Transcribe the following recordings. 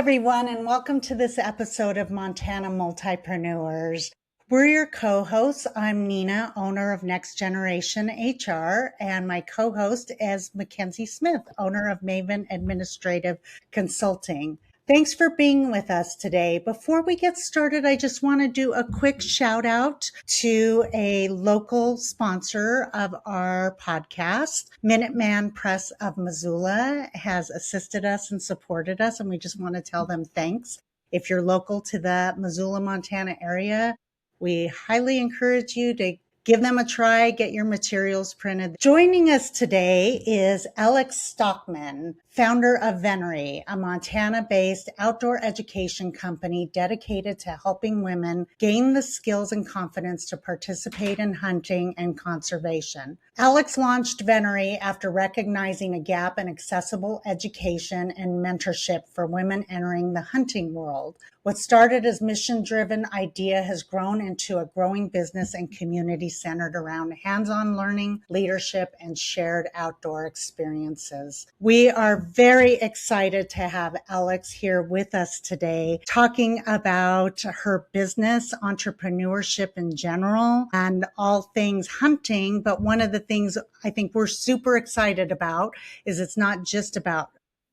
everyone, and welcome to this episode of Montana Multipreneurs. We're your co-hosts. I'm Nina, owner of Next Generation HR, and my co-host is Mackenzie Smith, owner of Maven Administrative Consulting. Thanks for being with us today. Before we get started, I just want to do a quick shout out to a local sponsor of our podcast. Minuteman Press of Missoula has assisted us and supported us, and we just want to tell them thanks. If you're local to the Missoula, Montana area, we highly encourage you to give them a try, get your materials printed. Joining us today is Alex Stokman, founder of Venery, a Montana-based outdoor education company dedicated to helping women gain the skills and confidence to participate in hunting and conservation. Alex launched Venery after recognizing a gap in accessible education and mentorship for women entering the hunting world. What started as mission-driven idea has grown into a growing business and community centered around hands-on learning, leadership, and shared outdoor experiences. We are very excited to have Alex here with us today, talking about her business, entrepreneurship in general, and all things hunting. But one of the things I think we're super excited about is it's not just about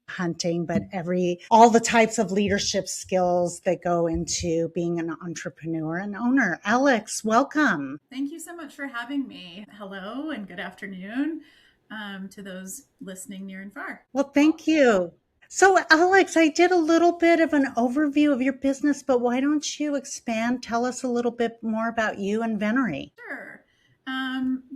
hunting, but all the types of leadership skills that go into being an entrepreneur and owner. Alex, welcome. Thank you so much for having me. Hello and good afternoon to those listening near and far. Well, thank you. So, Alex, I did a little bit of an overview of your business, but why don't you expand? Tell us a little bit more about you and Venery. Sure.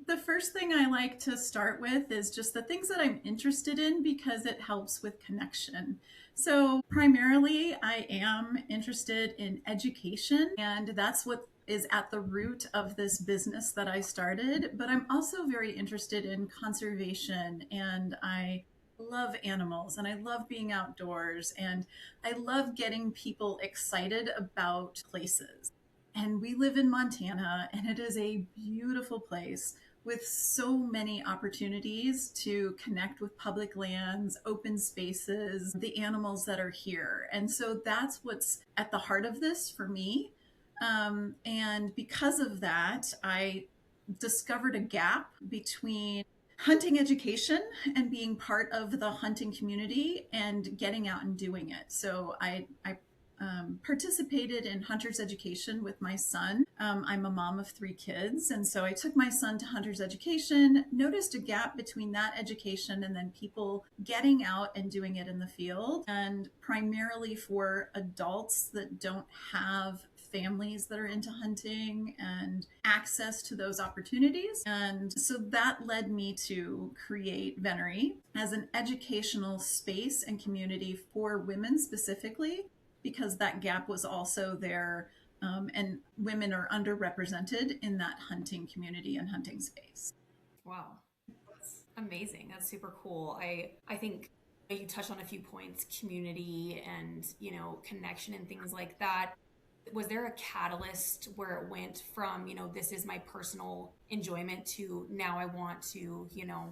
The first thing I like to start with is just the things that I'm interested in because it helps with connection. So primarily I am interested in education, and that's what is at the root of this business that I started. But I'm also very interested in conservation, and I love animals and I love being outdoors, and I love getting people excited about places. And we live in Montana, and it is a beautiful place with so many opportunities to connect with public lands, open spaces, the animals that are here. And so that's what's at the heart of this for me. And because of that, I discovered a gap between hunting education and being part of the hunting community and getting out and doing it. So I participated in hunter's education with my son. I'm a mom of 3 kids. And so I took my son to hunter's education, noticed a gap between that education and then people getting out and doing it in the field, and primarily for adults that don't have families that are into hunting and access to those opportunities. And so that led me to create Venery as an educational space and community for women specifically, because that gap was also there, and women are underrepresented in that hunting community and hunting space. Wow, that's amazing. That's super cool. I think you touched on a few points, community and, connection and things like that. Was there a catalyst where it went from, this is my personal enjoyment to now I want to,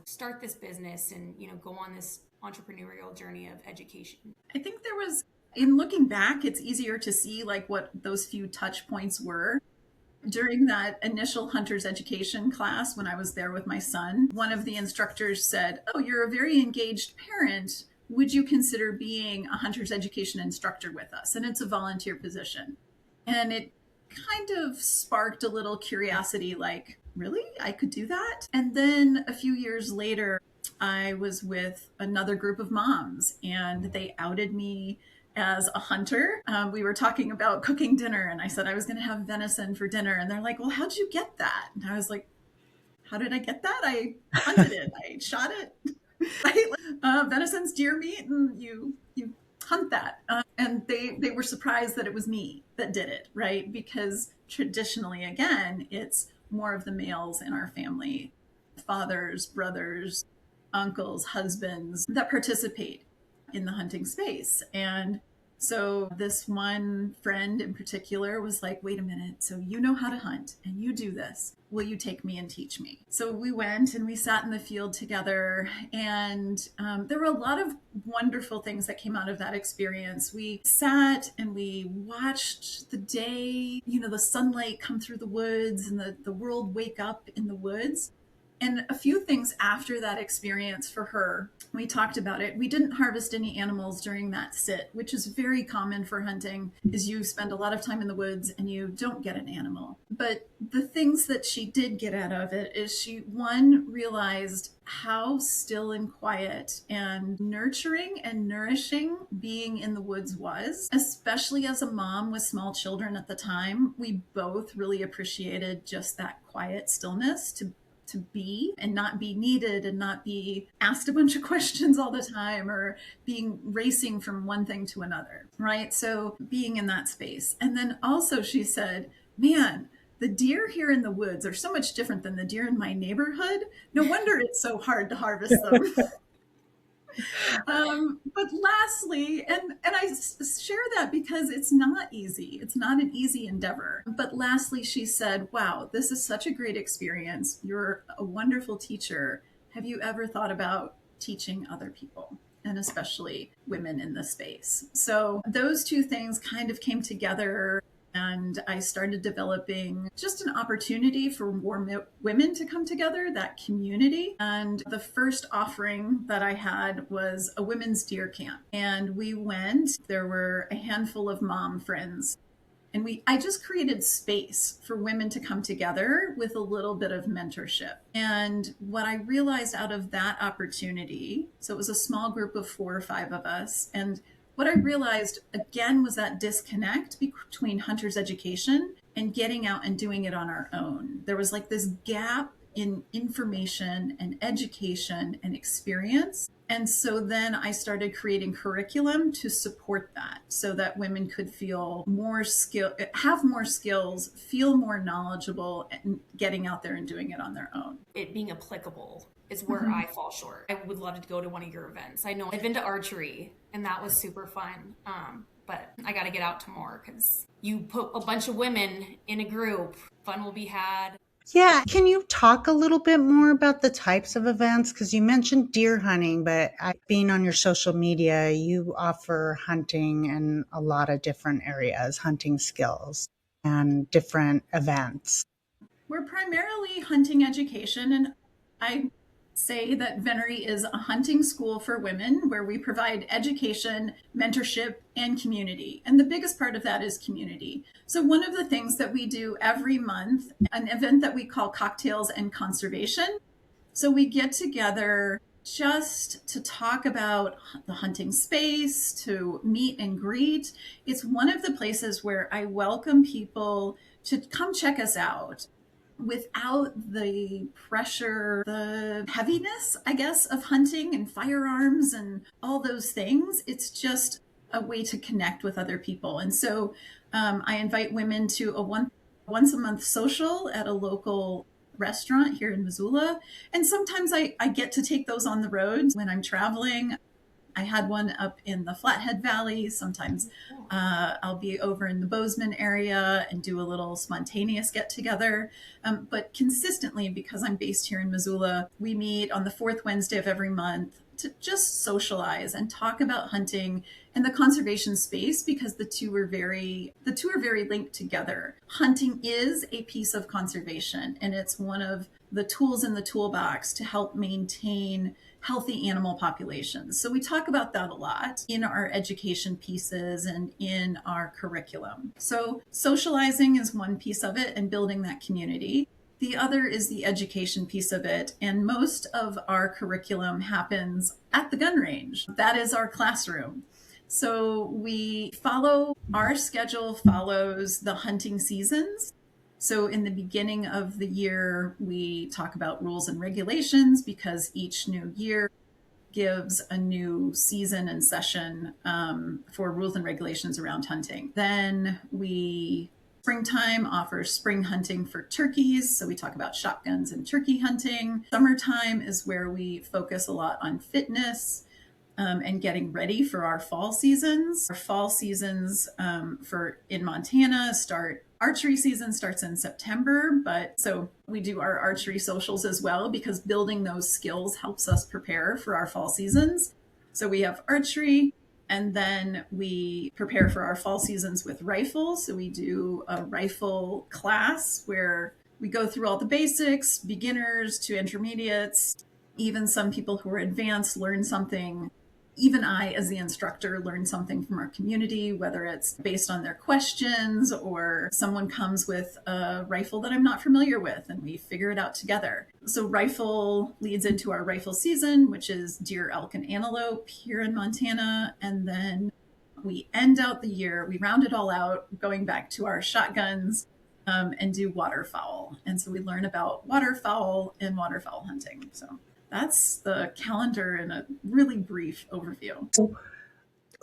start this business and, go on this entrepreneurial journey of education? I think there was, in looking back, it's easier to see like what those few touch points were. During that initial hunter's education class, when I was there with my son, one of the instructors said, "Oh, you're a very engaged parent. Would you consider being a hunter's education instructor with us? And it's a volunteer position." And it kind of sparked a little curiosity, like, really? I could do that? And then a few years later, I was with another group of moms, and they outed me as a hunter. We were talking about cooking dinner, and I said I was going to have venison for dinner. And they're like, "Well, how'd you get that?" And I was like, "How did I get that? I hunted it. I shot it." Right? Venison's deer meat, and you hunt that. And they were surprised that it was me that did it, right? Because traditionally, again, it's more of the males in our family, fathers, brothers, uncles, husbands, that participate in the hunting space. And So this one friend in particular was like, wait a minute, so you know how to hunt and you do this. Will you take me and teach me? So we went and we sat in the field together, and there were a lot of wonderful things that came out of that experience. We sat and we watched the day, the sunlight come through the woods and the world wake up in the woods. And a few things after that experience for her, we talked about it. We didn't harvest any animals during that sit, which is very common for hunting, is you spend a lot of time in the woods and you don't get an animal. But the things that she did get out of it is she, one, realized how still and quiet and nurturing and nourishing being in the woods was, especially as a mom with small children at the time. We both really appreciated just that quiet stillness to be and not be needed and not be asked a bunch of questions all the time or being racing from one thing to another, right? So being in that space. And then also she said, man, the deer here in the woods are so much different than the deer in my neighborhood. No wonder it's so hard to harvest them. But lastly, and I share that because it's not easy. It's not an easy endeavor. But lastly, she said, wow, this is such a great experience. You're a wonderful teacher. Have you ever thought about teaching other people, and especially women in this space? So those two things kind of came together, and I started developing just an opportunity for more women to come together, that community. And the first offering that I had was a women's deer camp. And we went, there were a handful of mom friends. And I just created space for women to come together with a little bit of mentorship. And what I realized out of that opportunity, so it was a small group of 4 or 5 of us, and what I realized again was that disconnect between hunter's education and getting out and doing it on our own. There was like this gap in information and education and experience. And so then I started creating curriculum to support that so that women could feel more have more skills, feel more knowledgeable, and getting out there and doing it on their own. It being applicable is where I fall short. I would love to go to one of your events. I know I've been to archery and that was super fun. But I got to get out to more because you put a bunch of women in a group, fun will be had. Yeah. Can you talk a little bit more about the types of events? Because you mentioned deer hunting, but being on your social media, you offer hunting in a lot of different areas, hunting skills and different events. We're primarily hunting education, and I say that Venery is a hunting school for women where we provide education, mentorship, and community. And the biggest part of that is community. So one of the things that we do every month, an event that we call Cocktails and Conservation. So we get together just to talk about the hunting space, to meet and greet. It's one of the places where I welcome people to come check us out without the pressure, the heaviness, I guess, of hunting and firearms and all those things. It's just a way to connect with other people. And so I invite women to a once a month social at a local restaurant here in Missoula. And sometimes I get to take those on the road when I'm traveling. I had one up in the Flathead Valley. Sometimes I'll be over in the Bozeman area and do a little spontaneous get together. But consistently, because I'm based here in Missoula, we meet on the 4th Wednesday of every month to just socialize and talk about hunting and the conservation space, because the two are very linked together. Hunting is a piece of conservation, and it's one of the tools in the toolbox to help maintain healthy animal populations. So we talk about that a lot in our education pieces and in our curriculum. So socializing is one piece of it and building that community. The other is the education piece of it. And most of our curriculum happens at the gun range. That is our classroom. So our schedule follows the hunting seasons. So in the beginning of the year, we talk about rules and regulations because each new year gives a new season and session for rules and regulations around hunting. Then springtime offers spring hunting for turkeys. So we talk about shotguns and turkey hunting. Summertime is where we focus a lot on fitness. and getting ready for our fall seasons. Our fall seasons in Montana archery season starts in September, but so we do our archery socials as well, because building those skills helps us prepare for our fall seasons. So we have archery, and then we prepare for our fall seasons with rifles. So we do a rifle class where we go through all the basics, beginners to intermediates. Even some people who are advanced learn something. Even I, as the instructor, learn something from our community, whether it's based on their questions or someone comes with a rifle that I'm not familiar with and we figure it out together. So rifle leads into our rifle season, which is deer, elk, and antelope here in Montana. And then we end out the year, we round it all out, going back to our shotguns and do waterfowl. And so we learn about waterfowl and waterfowl hunting. So that's the calendar in a really brief overview.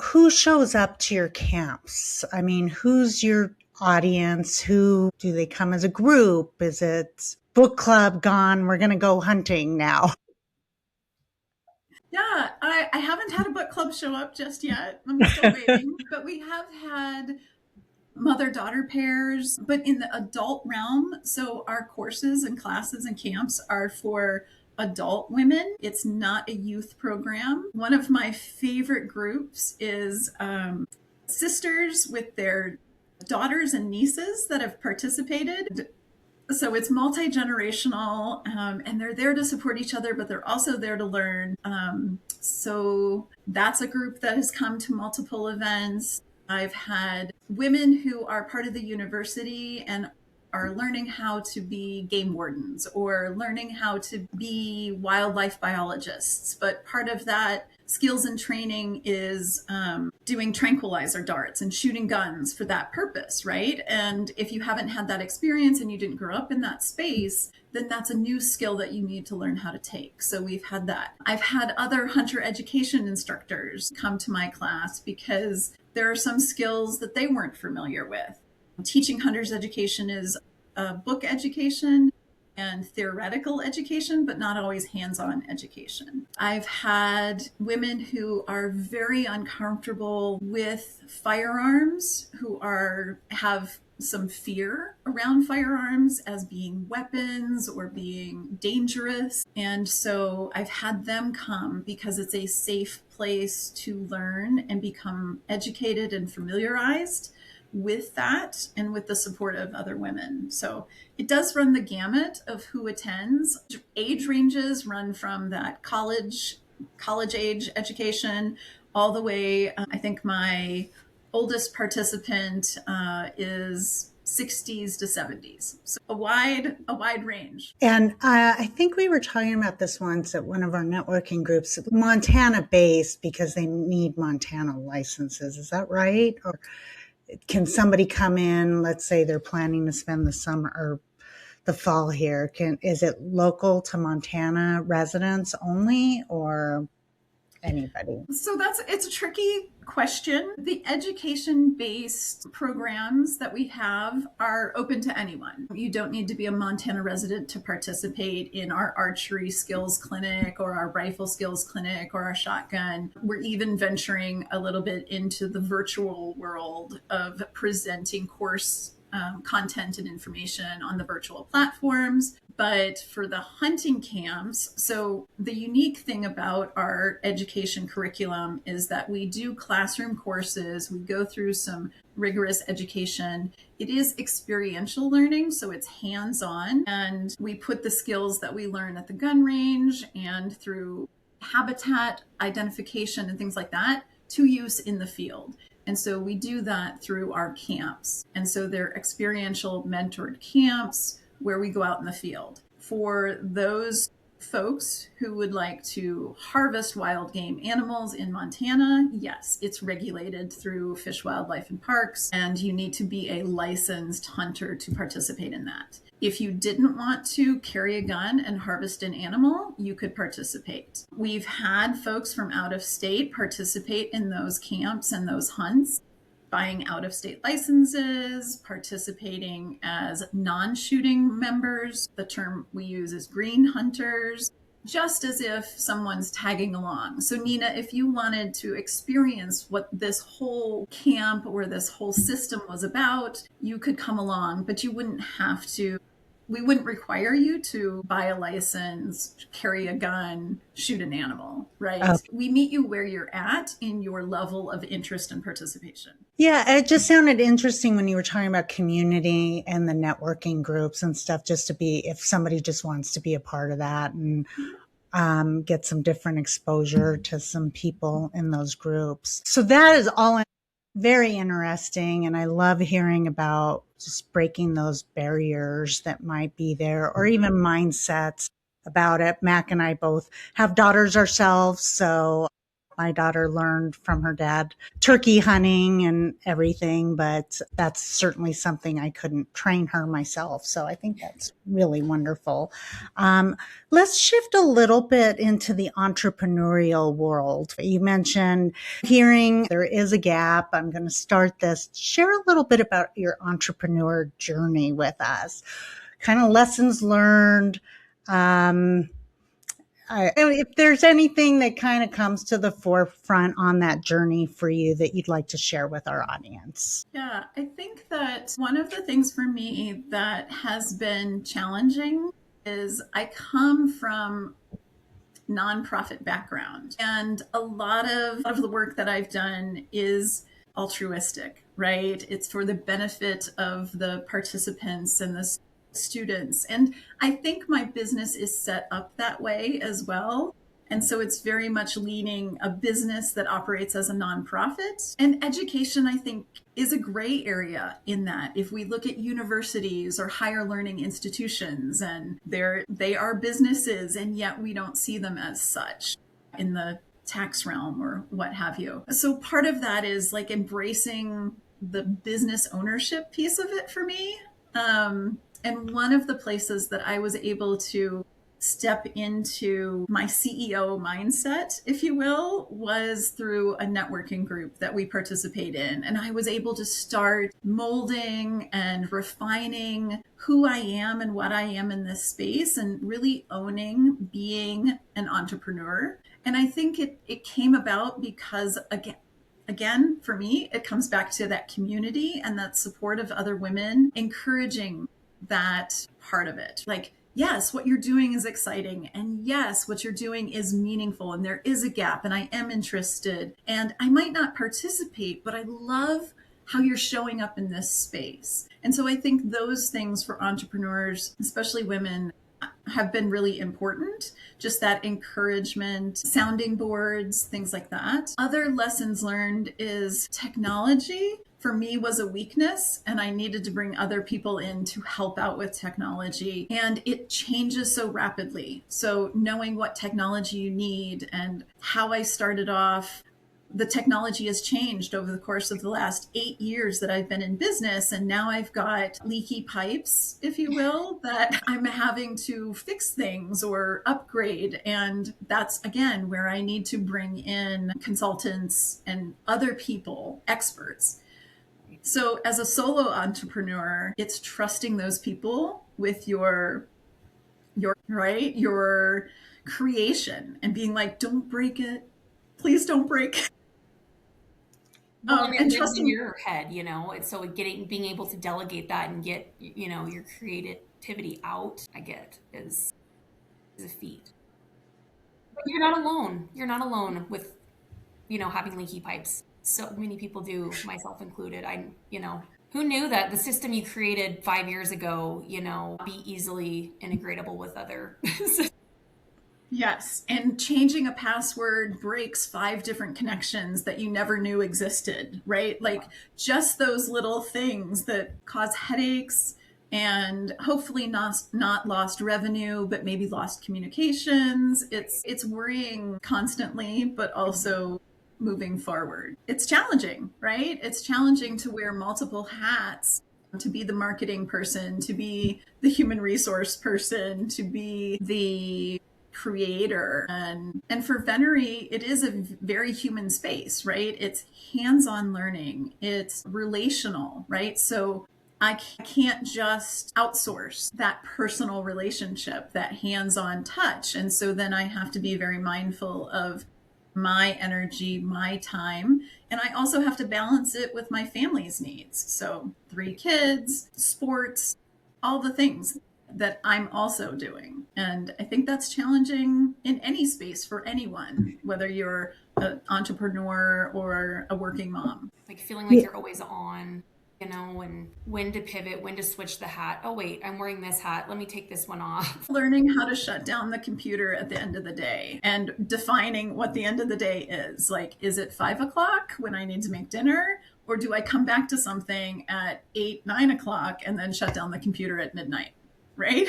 Who shows up to your camps? I mean, who's your audience? Who do they come as a group? Is it book club gone? We're going to go hunting now. Yeah, I haven't had a book club show up just yet. I'm still waiting. But we have had mother-daughter pairs, but in the adult realm. So our courses and classes and camps are for adult women. It's not a youth program. One of my favorite groups is sisters with their daughters and nieces that have participated. So it's multi-generational, and they're there to support each other, but they're also there to learn. So that's a group that has come to multiple events. I've had women who are part of the university and are learning how to be game wardens or learning how to be wildlife biologists. But part of that skills and training is doing tranquilizer darts and shooting guns for that purpose, right? And if you haven't had that experience and you didn't grow up in that space, then that's a new skill that you need to learn how to take. So we've had that. I've had other hunter education instructors come to my class because there are some skills that they weren't familiar with. Teaching hunters education is book education and theoretical education, but not always hands-on education. I've had women who are very uncomfortable with firearms, who have some fear around firearms as being weapons or being dangerous. And so I've had them come because it's a safe place to learn and become educated and familiarized with that and with the support of other women. So it does run the gamut of who attends. Age ranges run from that college age education all the way. I think my oldest participant is 60s to 70s. So a wide range. And I think we were talking about this once at one of our networking groups, Montana based because they need Montana licenses. Is that right? Or can somebody come in, let's say they're planning to spend the summer or the fall here, is it local to Montana residents only or anybody? So it's a tricky question. The education-based programs that we have are open to anyone. You don't need to be a Montana resident to participate in our archery skills clinic or our rifle skills clinic or our shotgun. We're even venturing a little bit into the virtual world of presenting course content and information on the virtual platforms. But for the hunting camps, so the unique thing about our education curriculum is that we do classroom courses. We go through some rigorous education. It is experiential learning, so it's hands-on. And we put the skills that we learn at the gun range and through habitat identification and things like that to use in the field. And so we do that through our camps. And so they're experiential mentored camps where we go out in the field. For those folks who would like to harvest wild game animals in Montana, yes, it's regulated through Fish, Wildlife, and Parks, and you need to be a licensed hunter to participate in that. If you didn't want to carry a gun and harvest an animal, you could participate. We've had folks from out of state participate in those camps and those hunts, buying out-of-state licenses, participating as non-shooting members. The term we use is green hunters. just as if someone's tagging along. So Nina, if you wanted to experience what this whole camp or this whole system was about, you could come along, but you wouldn't have to. We wouldn't require you to buy a license, carry a gun, shoot an animal, right? Oh. We meet you where you're at in your level of interest and participation. Yeah, it just sounded interesting when you were talking about community and the networking groups and stuff, just to be, if somebody just wants to be a part of that and get some different exposure to some people in those groups. So that is all very interesting. And I love hearing about just breaking those barriers that might be there, or even mindsets about it. Mac and I both have daughters ourselves. So my daughter learned from her dad turkey hunting and everything, but that's certainly something I couldn't train her myself. So I think that's really wonderful. Let's shift a little bit into the entrepreneurial world. You mentioned hearing there is a gap. I'm going to start this. Share a little bit about your entrepreneur journey with us, kind of lessons learned. If there's anything that kind of comes to the forefront on that journey for you that you'd like to share with our audience. Yeah, I think that one of the things for me that has been challenging is I come from nonprofit background, and a lot of the work that I've done is altruistic, right? It's for the benefit of the participants and the students. And I think my business is set up that way as well. And so it's very much leaning a business that operates as a nonprofit. And education, I think, is a gray area in that. If we look at universities or higher learning institutions, and they are businesses, and yet we don't see them as such in the tax realm or what have you. So part of that is like embracing the business ownership piece of it for me. And one of the places that I was able to step into my CEO mindset, if you will, was through a networking group that we participate in. And I was able to start molding and refining who I am and what I am in this space, and really owning being an entrepreneur. And I think it came about because, again, for me, it comes back to that community and that support of other women, encouraging that part of it. Like, yes, what you're doing is exciting. And yes, what you're doing is meaningful. And there is a gap, and I am interested. And I might not participate, but I love how you're showing up in this space. And so I think those things for entrepreneurs, especially women, have been really important. Just that encouragement, sounding boards, things like that. Other lessons learned is technology for me was a weakness, and I needed to bring other people in to help out with technology. And it changes so rapidly. So knowing what technology you need, and how I started off, the technology has changed over the course of the last 8 years that I've been in business. And now I've got leaky pipes, if you will, that I'm having to fix things or upgrade. And that's, again, where I need to bring in consultants and other people, experts. So as a solo entrepreneur, it's trusting those people with your creation, and being like, don't break it. Please don't break it. And trusting in your head, it's so being able to delegate that and get, your creativity out, is a feat. But you're not alone. You're not alone with, having leaky pipes. So many people do, myself included. Who knew that the system you created 5 years ago, be easily integratable with other systems? Yes. And changing a password breaks 5 different connections that you never knew existed, right? Like just those little things that cause headaches, and hopefully not lost revenue, but maybe lost communications. It's worrying constantly, but also moving forward. It's challenging, right? It's challenging to wear multiple hats, to be the marketing person, to be the human resource person, to be the creator. And for Venery, it is a very human space, right? It's hands-on learning. It's relational, right? So I can't just outsource that personal relationship, that hands-on touch. And so then I have to be very mindful of my energy, my time, and I also have to balance it with my family's needs. So 3 kids, sports, all the things that I'm also doing. And I think that's challenging in any space for anyone, whether you're an entrepreneur or a working mom. Like feeling like you're always on, and when to pivot, when to switch the hat. Oh, wait, I'm wearing this hat. Let me take this one off. Learning how to shut down the computer at the end of the day and defining what the end of the day is. Like, is it 5 o'clock when I need to make dinner? Or do I come back to something at 8, 9 o'clock and then shut down the computer at midnight? Right?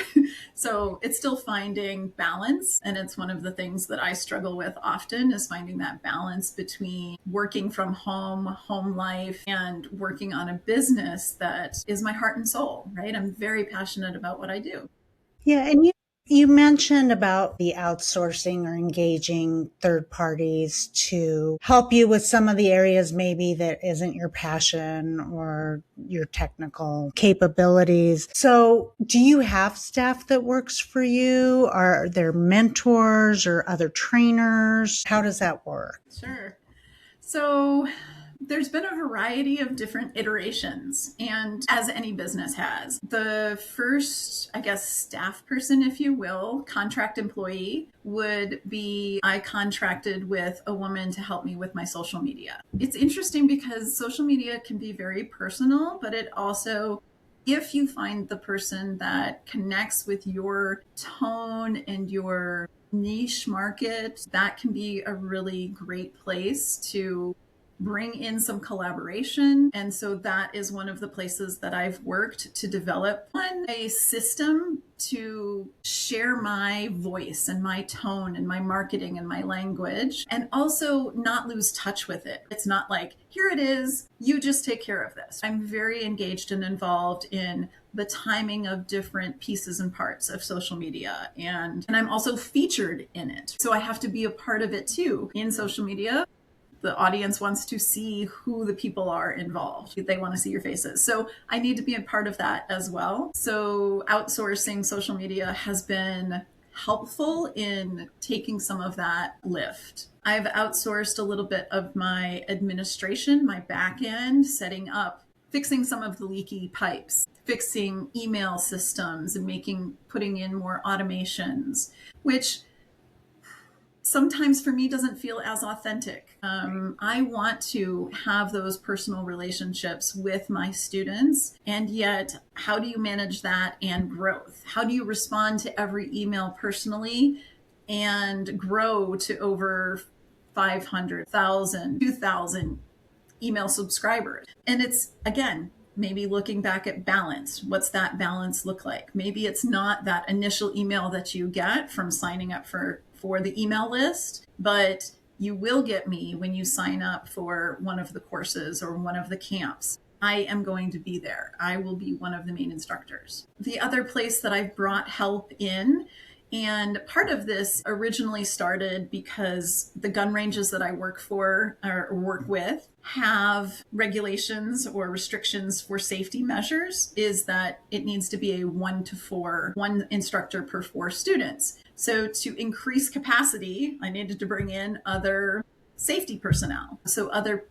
So it's still finding balance. And it's one of the things that I struggle with often is finding that balance between working from home life, and working on a business that is my heart and soul, right? I'm very passionate about what I do. Yeah, and you mentioned about the outsourcing or engaging third parties to help you with some of the areas maybe that isn't your passion or your technical capabilities. So do you have staff that works for you? Are there mentors or other trainers? How does that work? Sure. So there's been a variety of different iterations, and as any business has. The first, I guess, staff person, if you will, contract employee would be I contracted with a woman to help me with my social media. It's interesting because social media can be very personal, but it also, if you find the person that connects with your tone and your niche market, that can be a really great place to bring in some collaboration. And so that is one of the places that I've worked to develop a system to share my voice and my tone and my marketing and my language, and also not lose touch with it. It's not like, here it is, you just take care of this. I'm very engaged and involved in the timing of different pieces and parts of social media. And I'm also featured in it. So I have to be a part of it too. In social media, the audience wants to see who the people are involved. They want to see your faces. So I need to be a part of that as well. So outsourcing social media has been helpful in taking some of that lift. I've outsourced a little bit of my administration, my back end, setting up, fixing some of the leaky pipes, fixing email systems and putting in more automations, which sometimes for me doesn't feel as authentic. I want to have those personal relationships with my students, and yet how do you manage that and growth? How do you respond to every email personally and grow to over 500,000, 2,000 email subscribers? And it's, again, maybe looking back at balance. What's that balance look like? Maybe it's not that initial email that you get from signing up for the email list, but you will get me when you sign up for one of the courses or one of the camps. I am going to be there. I will be one of the main instructors. The other place that I've brought help in, and part of this originally started because the gun ranges that I work for or work with have regulations or restrictions for safety measures, is that it needs to be a 1-to-4, one instructor per 4 students. So to increase capacity, I needed to bring in other safety personnel. So other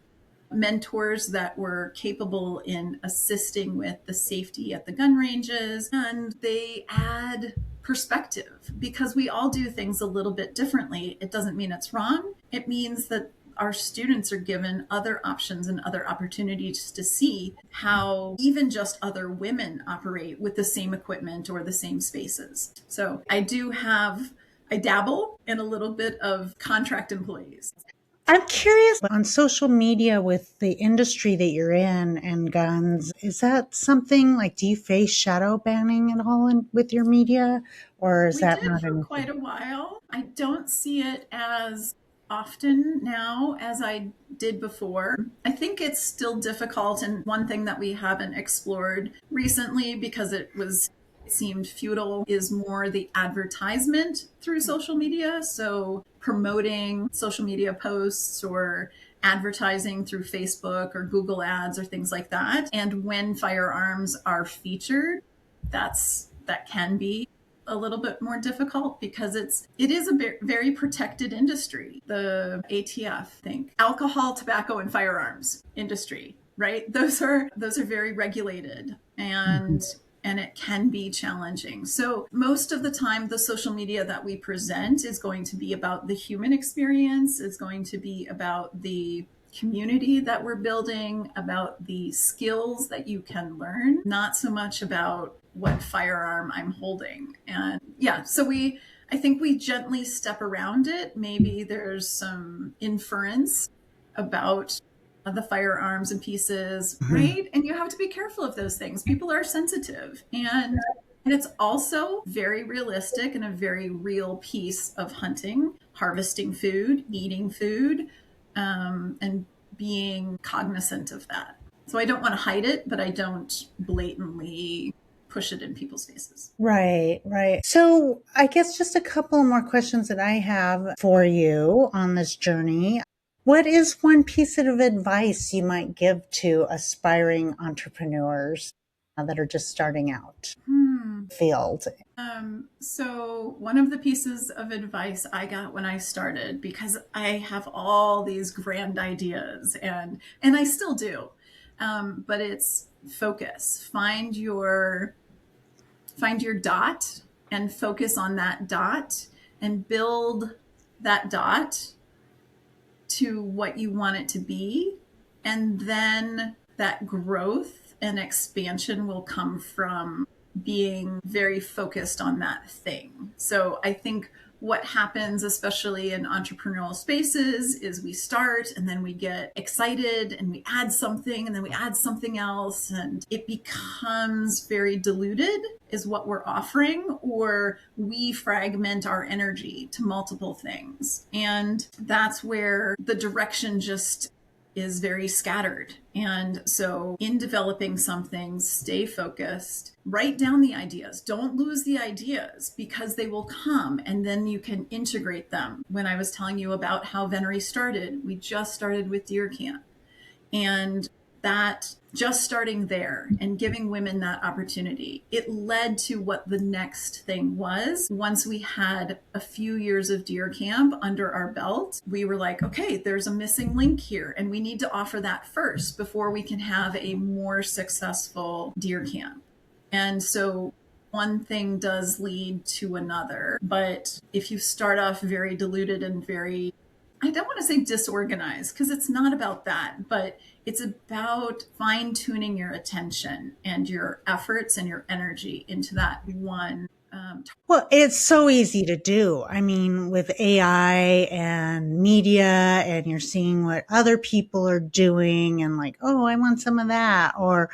mentors that were capable in assisting with the safety at the gun ranges, and they add perspective because we all do things a little bit differently. It doesn't mean it's wrong. It means that our students are given other options and other opportunities to see how even just other women operate with the same equipment or the same spaces. So I dabble in a little bit of contract employees. I'm curious, on social media with the industry that you're in and guns, is that something like, do you face shadow banning at all with your media, or is that not for anything? Quite a while. I don't see it as often now as I did before. I think it's still difficult, and one thing that we haven't explored recently because it seemed futile is more the advertisement through social media. So promoting social media posts or advertising through Facebook or Google ads or things like that. And when firearms are featured, that can be a little bit more difficult because it is a very protected industry. The ATF, think alcohol, tobacco, and firearms industry, right? Those are very regulated, and it can be challenging. So most of the time, the social media that we present is going to be about the human experience, is going to be about the community that we're building, about the skills that you can learn, not so much about what firearm I'm holding. And yeah, so I think we gently step around it. Maybe there's some inference about the firearms and pieces, right? And you have to be careful of those things. People are sensitive, and it's also very realistic and a very real piece of hunting, harvesting food, eating food, and being cognizant of that. So I don't want to hide it, but I don't blatantly push it in people's faces. Right, right. So I guess just a couple more questions that I have for you on this journey. What is one piece of advice you might give to aspiring entrepreneurs that are just starting out field? So one of the pieces of advice I got when I started, because I have all these grand ideas and I still do, but it's focus. Find your dot and focus on that dot and build that dot to what you want it to be. And then that growth and expansion will come from being very focused on that thing. So I think what happens, especially in entrepreneurial spaces, is we start and then we get excited and we add something and then we add something else, and it becomes very diluted is what we're offering, or we fragment our energy to multiple things. And that's where the direction just is very scattered. And so in developing something, stay focused, write down the ideas. Don't lose the ideas because they will come and then you can integrate them. When I was telling you about how Venery started, we just started with deer camp. And that just starting there and giving women that opportunity, it led to what the next thing was. Once we had a few years of deer camp under our belt, we were like, okay, there's a missing link here, and we need to offer that first before we can have a more successful deer camp. And so one thing does lead to another. But if you start off very diluted and very, I don't want to say disorganized, because it's not about that, but it's about fine-tuning your attention and your efforts and your energy into that one. Well, it's so easy to do. I mean, with AI and media, and you're seeing what other people are doing and like, oh, I want some of that, or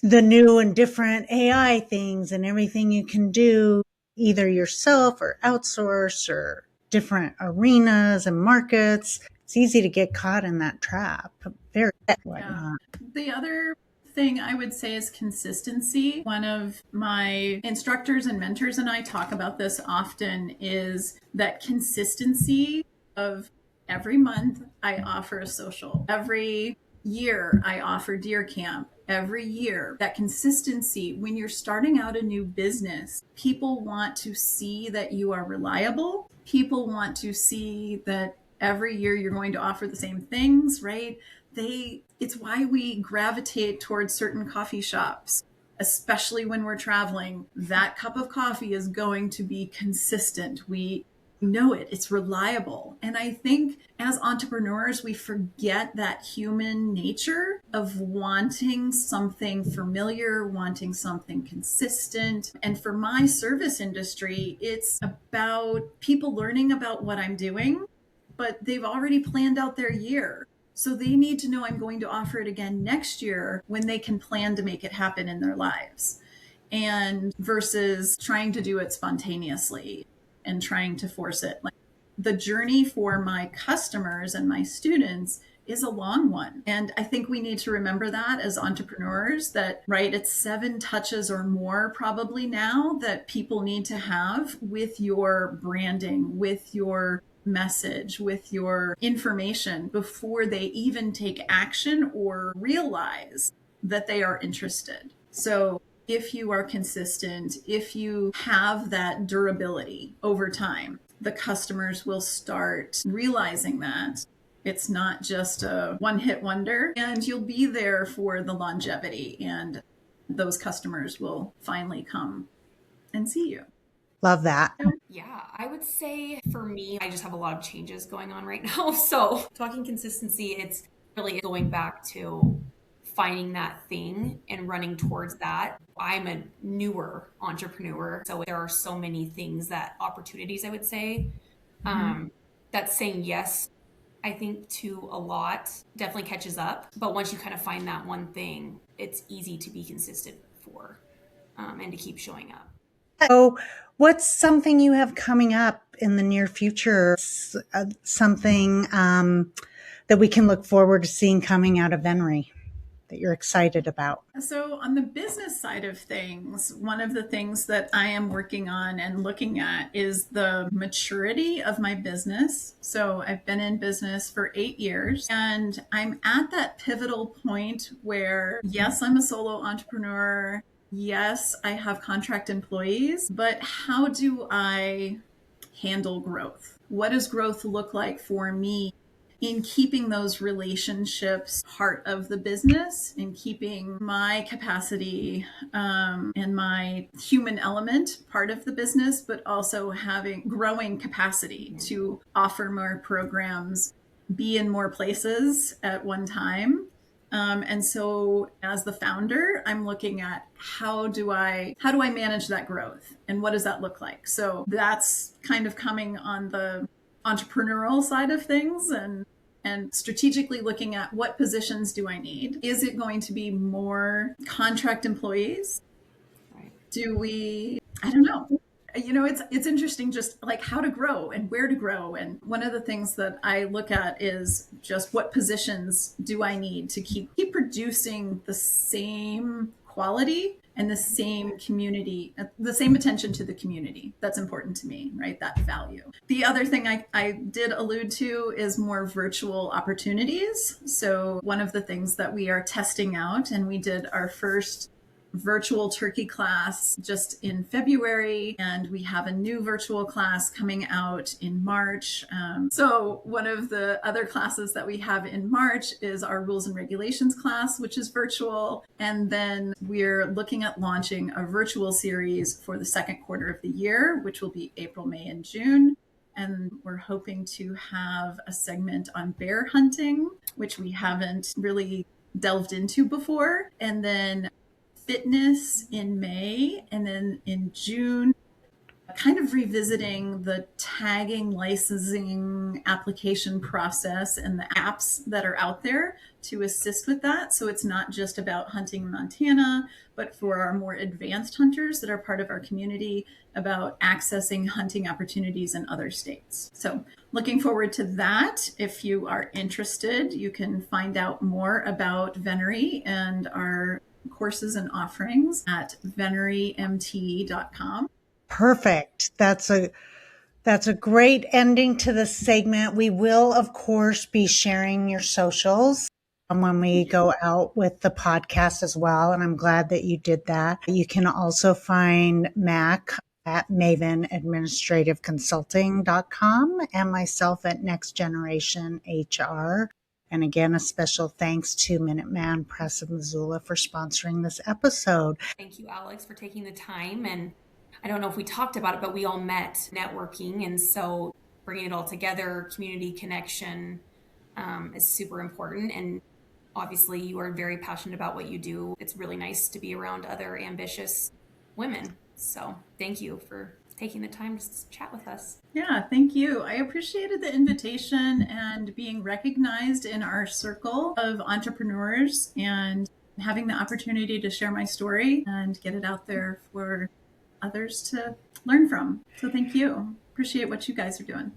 the new and different AI things and everything you can do either yourself or outsource or different arenas and markets. It's easy to get caught in that trap. Very whatnot. The other thing I would say is consistency. One of my instructors and mentors and I talk about this often, is that consistency of every month I offer a social. Every year I offer deer camp. Every year, that consistency. When you're starting out a new business, people want to see that you are reliable. People want to see that every year you're going to offer the same things, right? It's why we gravitate towards certain coffee shops, especially when we're traveling. That cup of coffee is going to be consistent. We know it. It's reliable. And I think as entrepreneurs, we forget that human nature of wanting something familiar, wanting something consistent. And for my service industry, it's about people learning about what I'm doing, but they've already planned out their year. So they need to know I'm going to offer it again next year when they can plan to make it happen in their lives. And versus trying to do it spontaneously and trying to force it. Like, the journey for my customers and my students is a long one. And I think we need to remember that as entrepreneurs, that, right, it's 7 touches or more probably now that people need to have with your branding, with your message, with your information before they even take action or realize that they are interested. So if you are consistent, if you have that durability over time, the customers will start realizing that it's not just a one-hit wonder, and you'll be there for the longevity, and those customers will finally come and see you. Love that. Yeah, I would say for me, I just have a lot of changes going on right now. So, talking consistency, it's really going back to finding that thing and running towards that. I'm a newer entrepreneur, so there are so many things, that opportunities, I would say, that saying yes, I think, to a lot definitely catches up. But once you kind of find that one thing, it's easy to be consistent for and to keep showing up. So, what's something you have coming up in the near future? Something that we can look forward to seeing coming out of Venery that you're excited about? So on the business side of things, one of the things that I am working on and looking at is the maturity of my business. So I've been in business for 8 years, and I'm at that pivotal point where, yes, I'm a solo entrepreneur. Yes, I have contract employees, but how do I handle growth? What does growth look like for me in keeping those relationships part of the business, in keeping my capacity and my human element part of the business, but also having growing capacity to offer more programs, be in more places at one time. And so as the founder, I'm looking at how do I manage that growth, and what does that look like? So that's kind of coming on the entrepreneurial side of things, and strategically looking at what positions do I need? Is it going to be more contract employees? Right. I don't know. It's interesting, just like how to grow and where to grow. And one of the things that I look at is just what positions do I need to keep producing the same quality and the same community, the same attention to the community. That's important to me, right? That value. The other thing I did allude to is more virtual opportunities. So one of the things that we are testing out, and we did our first virtual turkey class just in February, and we have a new virtual class coming out in March. So one of the other classes that we have in March is our rules and regulations class, which is virtual. And then we're looking at launching a virtual series for the second quarter of the year, which will be April, May, and June. And we're hoping to have a segment on bear hunting, which we haven't really delved into before. And then fitness in May, and then in June, kind of revisiting the tagging, licensing, application process and the apps that are out there to assist with that. So it's not just about hunting in Montana, but for our more advanced hunters that are part of our community, about accessing hunting opportunities in other states. So looking forward to that. If you are interested, you can find out more about Venery and our courses and offerings at venerymt.com. Perfect. That's a great ending to the segment. We will, of course, be sharing your socials when we go out with the podcast as well. And I'm glad that you did that. You can also find Mac at mavenadministrativeconsulting.com and myself at Next Generation HR. And again, a special thanks to Minuteman Press of Missoula for sponsoring this episode. Thank you, Alex, for taking the time. And I don't know if we talked about it, but we all met networking. And so bringing it all together, community connection is super important. And obviously you are very passionate about what you do. It's really nice to be around other ambitious women. So thank you for taking the time to chat with us. Yeah, thank you. I appreciated the invitation and being recognized in our circle of entrepreneurs, and having the opportunity to share my story and get it out there for others to learn from. So thank you. Appreciate what you guys are doing.